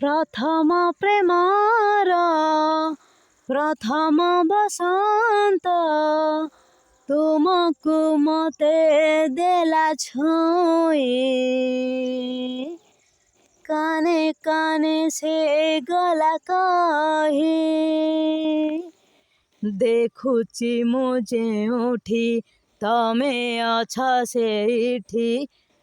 प्रथम प्रेमर प्रथम बसंत तुमको मते देला छुई काने काने से गला कही देखुची मुझे उठी तमे अच्छा सेठी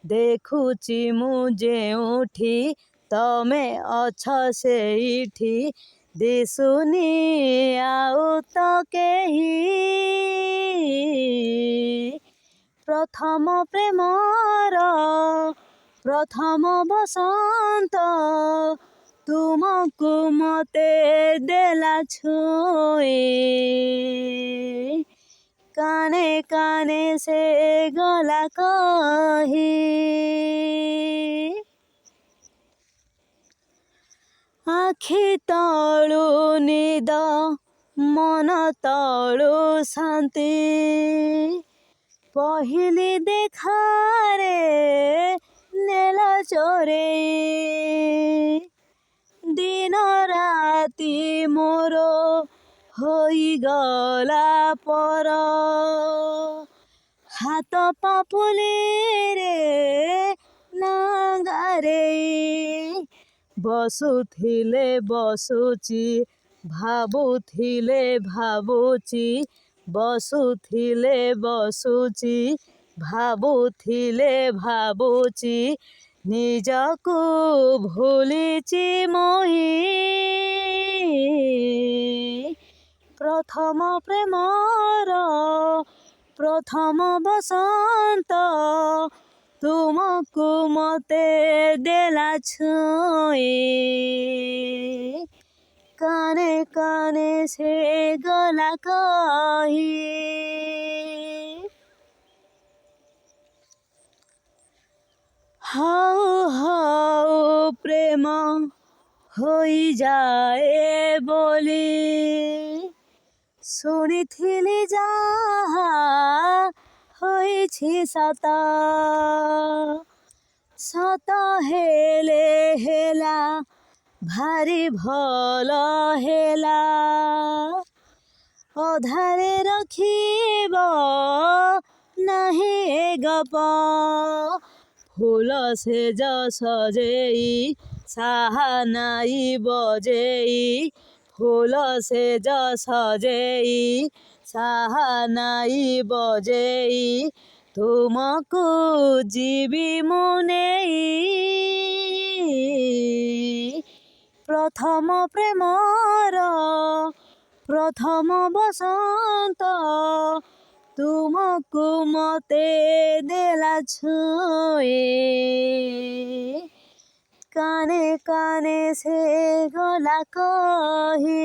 देखुची मुझे उठी तमे अच्छा सेठी दिसुनी आउ तो केही प्रथम प्रेमर प्रथम बसंत तुमको मते देला छुई काने काने से गला कही आखि तळु निद मन तळु शांति पहली देखारे नेल चोरे दिन राति मोर होई गला पर हाथ पापुली रे नागारे बसुथिले बसुची भाबुथिले भाबुची बसुथिले बसुची भाबुथिले भाबुची निजकु भूलिची मोही प्रथम प्रेमर प्रथम बसंत तुमको मते देला छुई काने काने से गला कही हाउ हाउ प्रेम होई जाए बोली शुणिथिली जाहा होइछि सत सत हेले हेला भारी भल हेला अधारे रखिब नाही गप फूल से सजेई साहा नाई बजेई फूल से सजेई साहा नाई बजेई तुमको जीवी मुनेई प्रथम प्रेमर प्रथम बसंत तुमको मते देला छुई काने काने से गला कही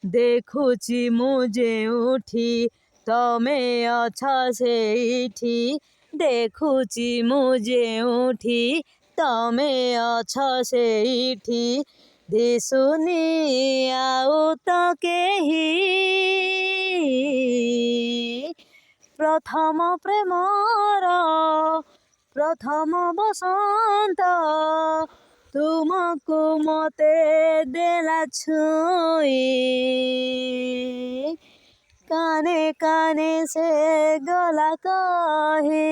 देखुची मुझे उठी तमे अच्छा सेठी देखुची मुझे उठी तमे अच्छा सेठी दिसुनी आउ तो केही प्रथम प्रेमर प्रथम बसंत तुमको मते देला छुई काने काने से गला कही।